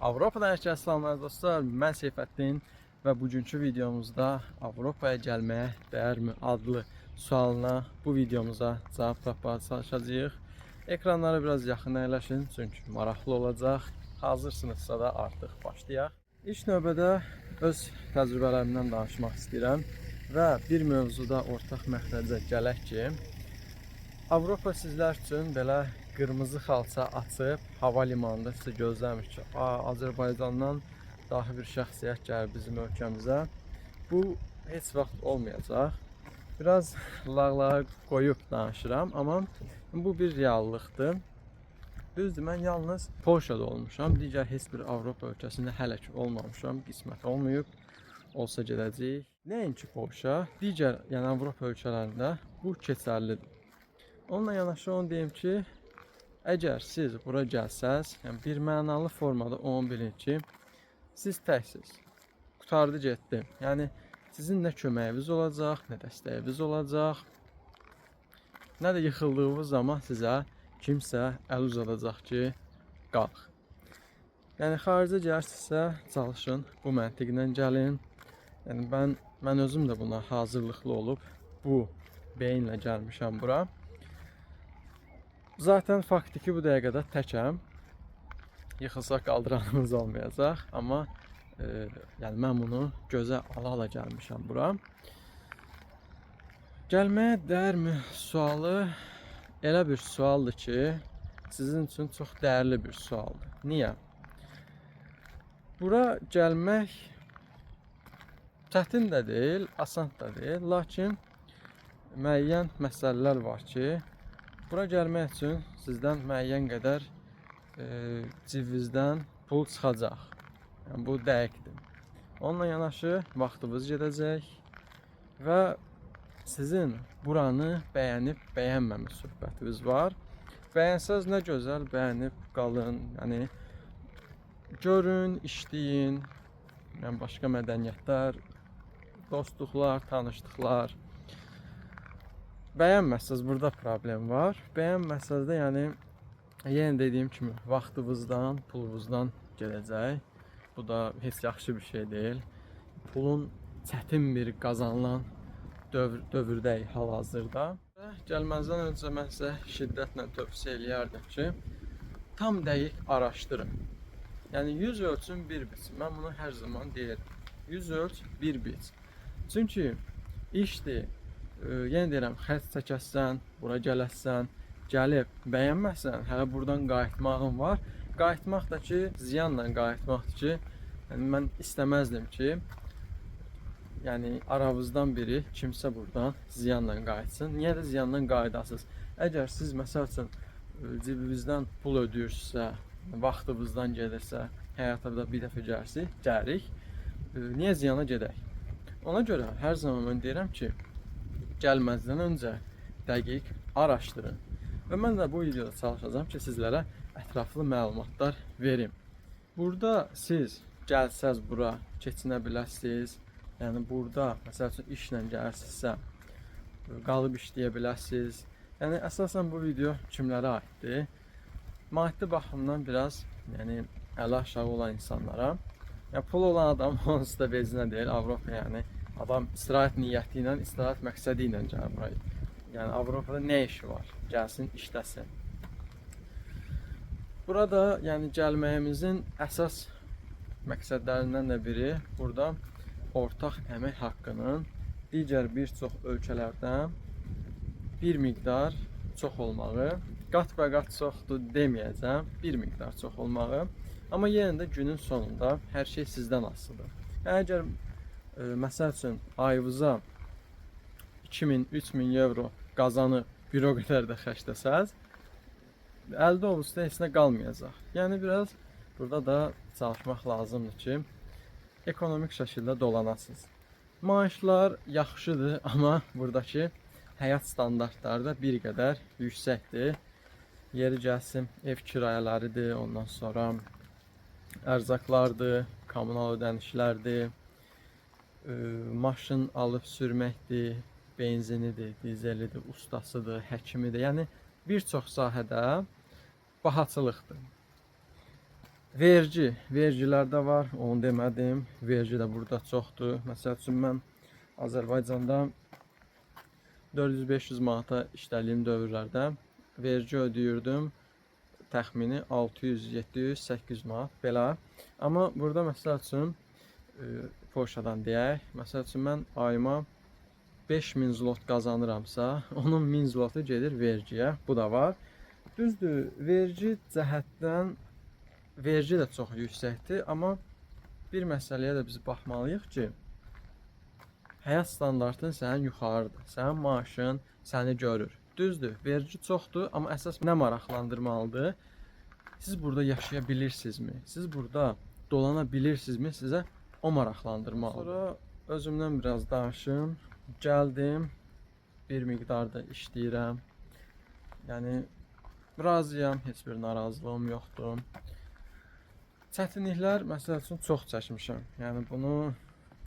Avropadan hər kəsə salamlar dostlar. Mən Seyfəddin və bugünkü videomuzda Avropaya gəlməyə dəyərmi adlı sualına bu videomuza cavab tapmağa çalışacağıq. Ekranlara biraz yaxın əyləşin çünki maraqlı olacaq. Hazırsınızsa da artıq başlayaq. İlk növbədə öz təcrübələrimdən danışmaq istəyirəm və bir mövzuda ortaq məxrəcə gələk ki, Avropa sizlər üçün belə qırmızı xalça açıb hava limanında sizə gözləmir ki, Azərbaycandan dahi bir şəxsiyyət gəlir bizim ölkəmizə. Bu heç vaxt olmayacaq. Biraz lağlağa qoyub danışıram, amma bu bir reallıqdır. Düzdür, mən yalnız Polşada olmuşam. Digər heç bir Avropa ölkəsində hələ ki olmamışam. Qismət olmayıb. Olsa gedəcəyik. Nəinki Polşa, digər yəni Avropa ölkələrində bu keçərlidir. Onunla yanaşı onu deyim ki, əgər siz bura gəlsəz, yəni bir mənalı formada onu bilin ki, siz təksiniz. Qurtardı getdi. Yəni sizin nə köməyiniz olacaq, nə dəstəyiniz olacaq, nə də yıxıldığınız zaman sizə kimsə əl uzadacaq ki, qalx. Yəni xaricə gəlirsinizsə, çalışın bu məntiqlə gəlin. Yəni mən özüm də buna hazırlıqlı olub bu beyinlə gəlmişəm bura. Zaten faktiki ki bu dəqiqədə təkəm. Yıxılsaq qaldıranımız olmayacaq, amma yəni mən bunu gözə ala-ala gəlmişəm bura. Gəlməyə dəyərmi sualı elə bir sualdır ki, sizin üçün çox dəyərli bir sualdır. Niyə? Bura gəlmək çətin də deyil, asan da deyil, lakin müəyyən məsələlər var ki, bura gəlmək üçün sizdən müəyyən qədər cibinizdən pul çıxacaq. Yəni bu dəqiqdir. Onunla yanaşı vaxtınız gedəcək və sizin buranı bəyənib bəyənməmə söhbətiniz var. Bəyənsəz nə gözəl, bəyənib qalın. Yəni görün, işləyin. Yəni başqa mədəniyyətlər, dostluqlar, tanışlıqlar. Bəyənməsəz burada problem var. Bəyənməsəz də yəni yenə dediyim kimi vaxtınızdan, pulunuzdan gedəcək. Bu da heç yaxşı bir şey deyil. Pulun çətin bir qazanılan dövrdəyik hal-hazırda. Gəlməzdən öncə mən sizə şiddətlə tövsiyə eləyərdim ki, tam dəqiq araşdırın. Yəni 100 ölçün 1 biç. Mən bunu hər zaman deyirəm. 100 ölç 1 biç. Çünki işdir. Yenə deyirəm, xərc çəkəsən, bura gələsən, gəlib bəyənməsən, hələ buradan qayıtmağın var. Qayıtmaq da ki, ziyanla qayıtmaqdır ki, yəni mən istəməzdim ki, yəni aramızdan biri kimsə buradan ziyanla qayıtsın. Niyə də ziyanla qayıdasınız? Əgər siz məsəl üçün cibinizdən pul ödəyirsinizsə, vaxtınızdan gedirsə, həyata bir dəfə gəlirik, niyə ziyana gedək? Ona görə hər zaman mən deyirəm ki, gəlməzdən öncə dəqiq araşdırın. Və mən də bu videoda çalışacağım ki, sizlərə ətraflı məlumatlar verim. Burada siz gəlsəz bura keçinə bilərsiniz. Yəni burada məsəl üçün işlə gəlirsinizsə, qalıb işləyə bilərsiniz. Yəni əsasən bu video kimlərə aiddir? Maddi baxımdan biraz yəni əli aşağı olan insanlara. Yəni pul olan adam onsuz da vecinə deyil, Avropa yəni. Adam istirahət niyyəti ilə, istirahət məqsədi ilə gəlir buraya. Yəni Avropada nə işi var? Gəlsin, işləsin. Burada yəni gəlməyimizin əsas məqsədlərindən də biri burada ortaq əmək haqqının digər bir çox ölkələrdən bir miqdar çox olmağı, qat-bə-qat çoxdur deməyəcəm, bir miqdar çox olmağı. Amma yenə də günün sonunda hər şey sizdən asılıdır. Yəni əgər məsəl üçün ayınıza 2000-3000 euro qazanıb bir o qədər də xərcləsəz, əldə olunsa heç nə qalmayacaq. Yəni biraz burada da çalışmaq lazımdır ki, ekonomik şəkildə dolanasınız. Maaşlar yaxşıdır, amma buradakı həyat standartları da bir qədər yüksəkdir. Yeri gəlsin, ev kirayalarıdır, ondan sonra ərzaqlardır, kommunal ödənişlərdir. Maşın alıb sürməkdir, benzinidir, dizelidir, ustasıdır, həkimidir. Yəni bir çox sahədə bahaçılıqdır. Vergilər də var, onu demədim. Vergi də burada çoxdur. Məsəl üçün mən Azərbaycanda 400-500 manata işlədiyim dövrlərdə vergi ödəyirdim. Təxmini 600, 700, 800 manat belə. Amma burada məsəl üçün Polşadan deyək, məsəl üçün mən ayıma 5000 zlot qazanıramsa, onun 1000 zlotu gedir vergiyə. Bu da var. Düzdür, vergi cəhətdən vergi də çox yüksəkdir, amma bir məsələyə də biz baxmalıyıq ki, həyat standartın sənin yuxarıdır. Sənin maaşın səni görür. Düzdür, vergi çoxdur, amma əsas nə maraqlandırmalıdır? Siz burada yaşaya bilirsinizmi? Siz burada dolana bilirsinizmi? Sizə o maraqlandırmalıdır. Sonra özümdən biraz danışım. Gəldim, bir miqdarda işləyirəm. Yəni razıyam, heç bir narazılığım yoxdur. Çətinliklər məsəl üçün çox çəkmişəm. Yəni bunu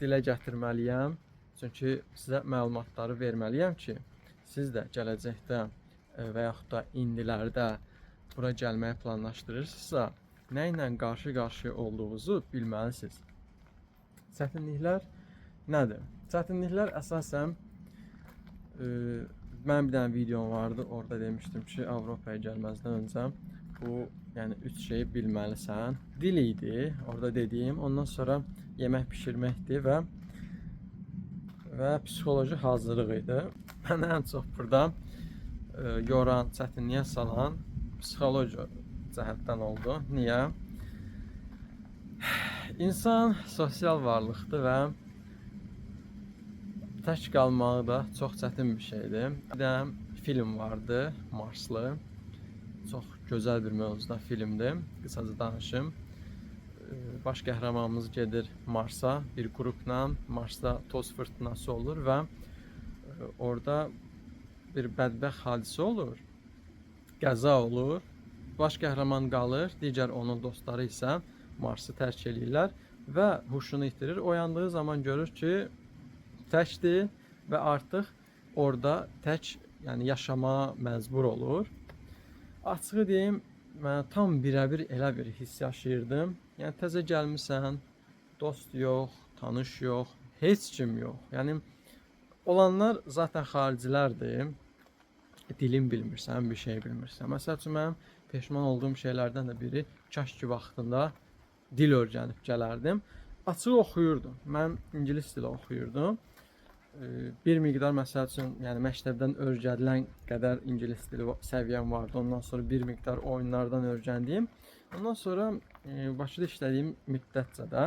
dilə gətirməliyəm. Çünki sizə məlumatları verməliyəm ki, siz də gələcəkdə və yaxud da indilərdə bura gəlməyi planlaşdırırsınızsa, nə ilə qarşı-qarşıya olduğunuzu bilməlisiniz. Çətinliklər nədir? Çətinliklər əsasən mənim bir dənə videom vardı, orada demişdim ki, Avropaya gəlməzdən öncə bu yəni 3 şeyi bilməlisən. Dil idi, orada dediyim, ondan sonra yemək bişirməkdir və psixoloji hazırlıq idi. Mənə ən çox burada yoran, çətinliyə salan psixoloji cəhətdən oldu. Niyə? İnsan sosial varlıqdır və tək qalmağı da çox çətin bir şeydir. Bir dənə film vardı, Marslı. Çox gözəl bir mövzuda filmdir. Qısaca danışım. Baş qəhrəmanımız gedir Marsa bir qrupla. Marsda toz fırtınası olur və orada bir bədbəxt hadisə olur. Qəza olur. Baş qəhrəman qalır, digər onun dostları isə Marsı tərk edirlər və huşunu itirir. Oyandığı zaman görür ki, təkdir və artıq orada tək, yəni yaşamağa məcbur olur. Açığı deyim, mən tam birəbir elə bir hiss yaşayırdım. Yəni təzə gəlmisən, dost yox, tanış yox, heç kim yox. Yəni olanlar zaten xaricilərdir. Dilim bilmirsən, bir şey bilmirsən. Məsəl üçün mənim peşman olduğum şeylərdən də biri kaş ki vaxtında dil öyrənib gələrdim. Açıq oxuyurdum. Mən ingilis dili oxuyurdum. Bir miqdar məsəl üçün, yəni məktəbdən öyrədilən qədər ingilis dili səviyyəm vardı. Ondan sonra bir miqdar oyunlardan öyrəndiyim. Ondan sonra Bakıda işlədiyim müddətcə də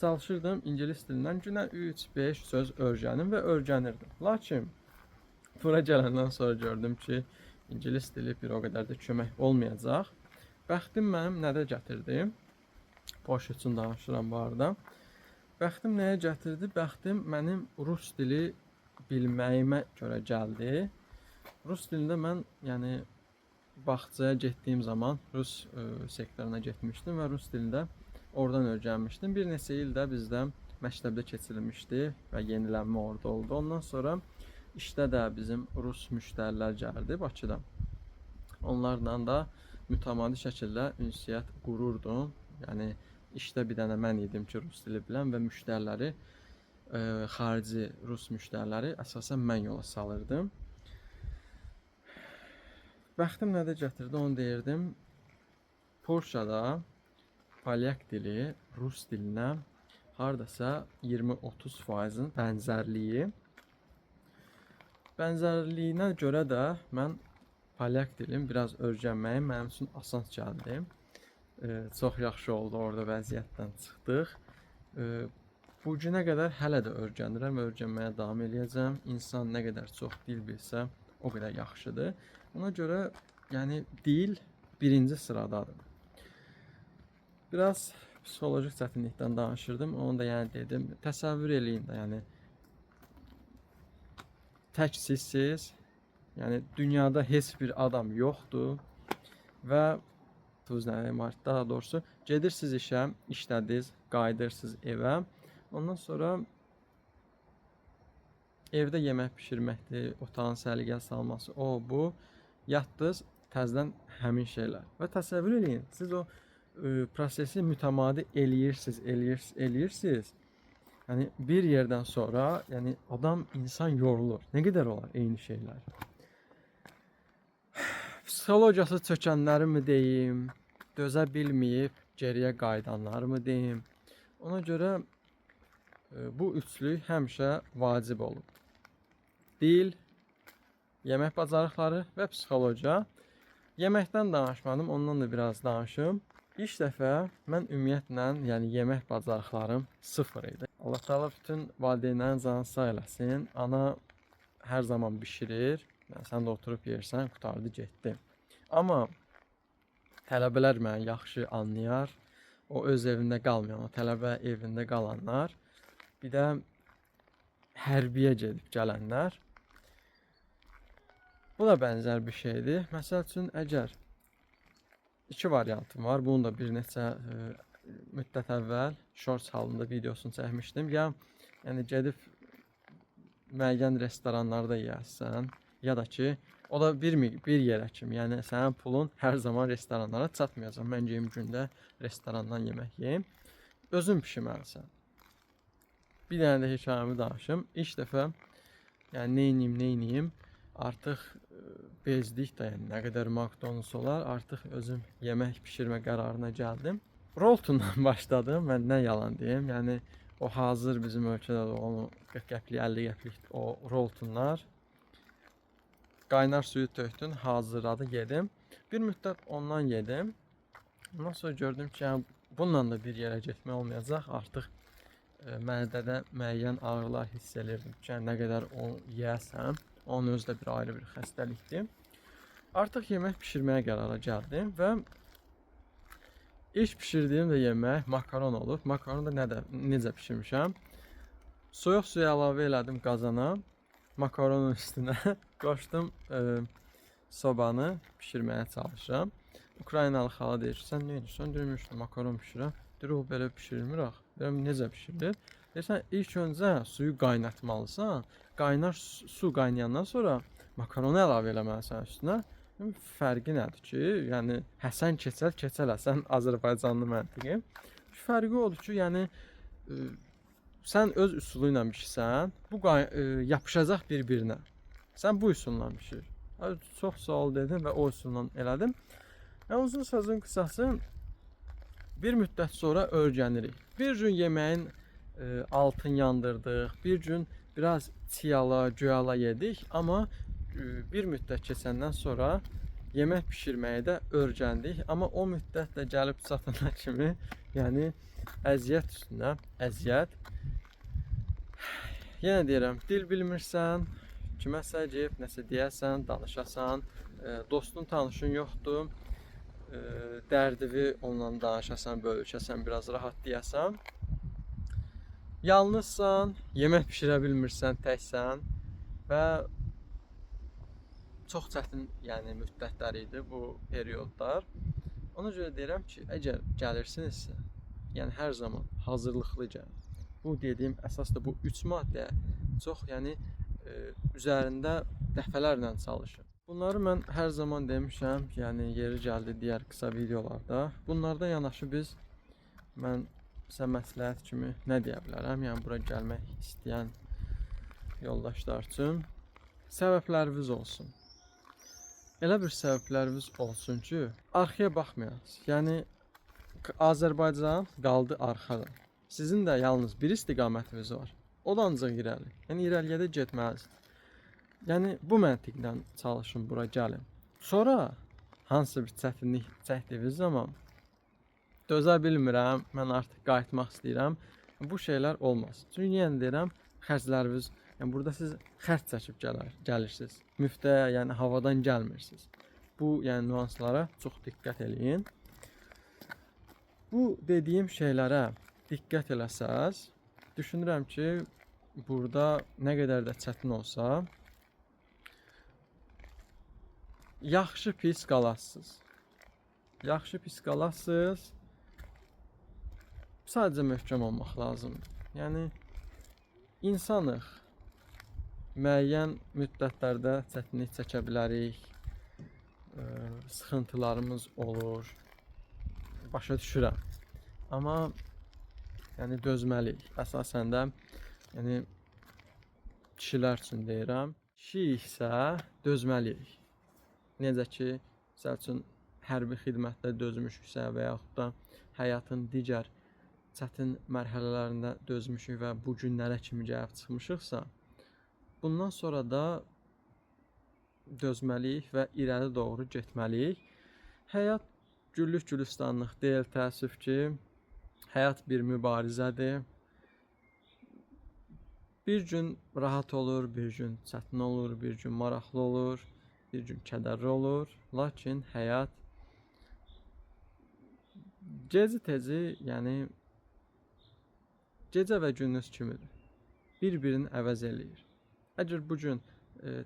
çalışırdım ingilis dilindən günə 3-5 söz öyrənim və öyrənirdim. Lakin bura gələndən sonra gördüm ki, ingilis dili bir o qədər də kömək olmayacaq. Bəxtim mənim nədə gətirdi? Boş üçün danışıram bu arada. Bəxtim nəyə gətirdi? Bəxtim mənim rus dili bilməyimə görə gəldi. Rus dilində mən, yəni bağçaya getdiyim zaman rus sektoruna getmişdim və rus dilində oradan öyrənmişdim. Bir neçə il də bizdə məktəbdə keçirilmişdi və yenilənmə orada oldu. Ondan sonra işdə də bizim rus müştərilər gəldi Bakıda. Onlarla da mütəmadi şəkildə ünsiyyət qururdum. Yəni İşdə bir dənə mən idim ki, rus dili bilən və müştəriləri, xarici rus müştəriləri əsasən mən yola salırdım. Bəxtim nədə gətirdi, onu deyirdim. Polşada polyak dili rus dilinə hardasa 20-30% bənzərliyi. Bənzərliyinə görə də mən polyak dilini biraz öyrənməyim mənim üçün asan gəldi. Çox yaxşı oldu, orada vəziyyətdən çıxdıq. Bu günə qədər hələ də öyrənirəm, öyrənməyə davam edəcəm. İnsan nə qədər çox dil bilsə, o qədər yaxşıdır. Ona görə yəni dil birinci sıradadır. Biraz psixolojik çətinlikdən danışırdım, onu da yəni dedim. Təsəvvür eləyin də, yəni tək sizsiz, yəni dünyada heç bir adam yoxdur və daha doğrusu gedirsiniz işə, işlədiniz, qayıdırsınız evə. Ondan sonra evdə yemək bişirməkdir, otağın səliqə salması, o bu. Yatdınız, təzədən həmin şeylər. Və təsəvvür eləyin, siz o prosesi mütəmadi eləyirsiniz. Yəni bir yerdən sonra, yəni insan yorulur. Nə qədər olar eyni şeylər? Psixologiyası çökənlərmi deyim, dözə bilməyib geriyə qayıdanlarmı deyim? Ona görə bu üçlük həmişə vacib olub. Dil, yemək bacarıqları və psixologiya. Yeməkdən danışmadım, ondan da biraz danışım. İlk dəfə mən ümumiyyətlə, yəni yemək bacarıqlarım sıfır idi. Allah Taala bütün valideynlərin canını sağ eləsin. Ana hər zaman bişirir. Yəni sən də oturub yersən, qurtardı getdi. Amma tələbələr məni yaxşı anlayar. O öz evində qalmayan, o tələbə evində qalanlar, bir də hərbiyə gedib gələnlər. Bu da bənzər bir şeydir. Məsəl üçün, əgər iki variantım var. Bunu da bir neçə müddət əvvəl shorts halında videosunu çəkmişdim. Yəni gedib müəyyən restoranlarda yeyəsən, ya da ki, o da bir yerə kimi. Yəni sənin pulun hər zaman restoranlara çatmayacaq. Mən geyim gündə restorandan yemək yeyim. Özün bişirməlisən. Bir dənə də hekayəmi danışım. İlk dəfə, yəni neyniyim, artıq bezdik də, yəni nə qədər McDonald's olar, artıq özüm yemək bişirmə qərarına gəldim. Roltondan başladım, mən nə yalan deyim, yəni o hazır bizim ölkədə də onu 40 qəplik, 50 qəplik o Roltonlar. Qaynar suyu tökdün, hazırladı, yedim. Bir müddət ondan yedim. Ondan sonra gördüm ki, yəni, bununla da bir yerə getmək olmayacaq. Artıq mədədə müəyyən ağrılar hiss edirdim ki, nə qədər onu yeyəsəm, onun özü də bir ayrı bir xəstəlikdir. Artıq yemək bişirməyə qərara gəldim və ilk bişirdiyim də yemək makaron olub. Makaronu da necə bişirmişəm? Soyuq suyu əlavə elədim qazana, makaronun üstünə qoşdum sobanı, bişirməyə çalışıram. Ukraynalı xala deyir ki, sən nə edirsən? Deyirəm, işte makaron bişirəm. Deyir, o belə bişirilmir axı. Deyirəm, necə bişirilir? Deyirsən, ilk öncə suyu qaynatmalısan. Qaynar su qaynayandan sonra makaronu əlavə eləməlisən üstünə. Fərqi nədir ki, yəni Həsən keçəl Həsən Azərbaycanlı məntiqi. Fərqi odur ki, yəni sən öz üsulu ilə bişirsən, bu yapışacaq bir-birinə. Sən bu üsulla bişir. Çox sağ ol dedim və o üsulla elədim. Uzun sözün qısası, bir müddət sonra öyrənirik. Bir gün yeməyin altını yandırdıq, bir gün biraz çiyala, göyala yedik, amma bir müddət keçəndən sonra yemək bişirməyi də öyrəndik. Amma o müddət də gəlib çatana kimi, yəni əziyyət üstünə əziyyət. Yenə deyirəm, dil bilmirsən, kiməsə deyib, nəsə deyəsən, danışasan, dostun, tanışın yoxdur, dərdivi onunla danışasan, bölüşəsən, biraz rahat deyəsən. Yalnızsan, yemək bişirə bilmirsən, təksən və çox çətin, yəni müddətlər idi bu periodlar. Ona görə deyirəm ki, əgər gəlirsinizsə, yəni hər zaman hazırlıqlı gəlin. Bu dediyim əsas da bu 3 maddə çox, yəni üzərində dəfələrlə çalışın. Bunları mən hər zaman demişəm, yəni yeri gəldi digər qısa videolarda. Bunlardan yanaşı mən sizə məsləhət kimi nə deyə bilərəm? Yəni bura gəlmək istəyən yoldaşlar üçün səbəbləriniz olsun. Elə bir səbəbləriniz olsun ki, arxaya baxmayasınız. Yəni Azərbaycan qaldı arxada. Sizin də yalnız bir istiqamətiniz var. O da ancaq irəli. Yəni irəliyə də getməlisiniz. Yəni bu məntiqlə çalışın, bura gəlin. Sonra hansı bir çətinlik çəkdiyiniz zaman dözə bilmirəm, mən artıq qayıtmaq istəyirəm. Bu şeylər olmaz. Çünki yenə deyirəm, xərcləriniz, yəni burada siz xərc çəkib gəlirsiniz. Müftə, yəni havadan gəlmirsiniz. Bu, yəni nüanslara çox diqqət eləyin. Bu dediyim şeylərə diqqət eləsəz, düşünürəm ki, burada nə qədər də çətin olsa, yaxşı pis qalasınız. Yaxşı pis qalasınız. Sadəcə möhkəm olmaq lazımdır. Yəni insanıq. Müəyyən müddətlərdə çətinlik çəkə bilərik. Sıxıntılarımız olur. başa düşürəm. Amma yəni dözməliyik. Əsasən də yəni kişilər üçün deyirəm. Kişi isə dözməliyik. Necə ki, məsəl üçün hərbi xidmətdə dözmüşüksə və yaxud da həyatın digər çətin mərhələlərində dözmüşük və bu günlərə kimi gəlib çıxmışıqsa, bundan sonra da dözməliyik və irəli doğru getməliyik. Həyat güllük gülistanlıq deyil, təəssüf ki. Həyat bir mübarizədir. Bir gün rahat olur, bir gün çətin olur, bir gün maraqlı olur, bir gün kədərli olur. Lakin həyat geci-tezi, yəni gecə və gündüz kimidir. Bir-birini əvəz eləyir. Əgər bu gün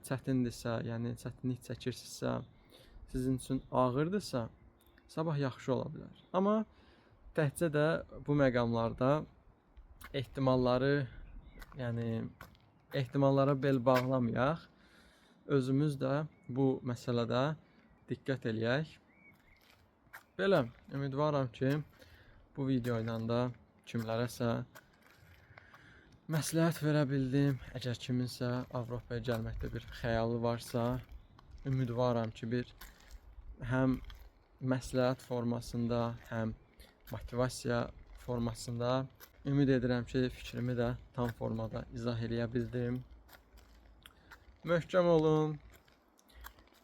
çətindirsə, yəni çətinlik çəkirsinizsə, sizin üçün ağırdırsa, sabah yaxşı ola bilər. Amma təkcə də bu məqamlarda ehtimallara bel bağlamayaq. Özümüz də bu məsələdə diqqət eləyək. Belə, ümidvaram ki, bu video ilə də kimlərəsə məsləhət verə bildim. Əgər kiminsə Avropaya gəlməkdə bir xəyalı varsa, ümidvaram ki, bir həm məsləhət formasında, həm motivasiya formasında ümid edirəm ki, fikrimi də tam formada izah eləyə bildim. Möhkəm olun.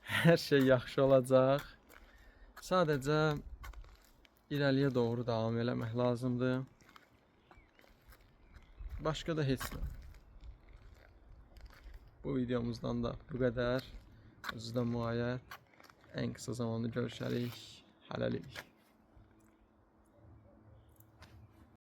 Hər şey yaxşı olacaq. Sadəcə irəliyə doğru davam eləmək lazımdır. Başqa da heç nə. Bu videomuzdan da bu qədər. Özünüzə muayət. Ən qısa zamanda görüşərik. Hələlik.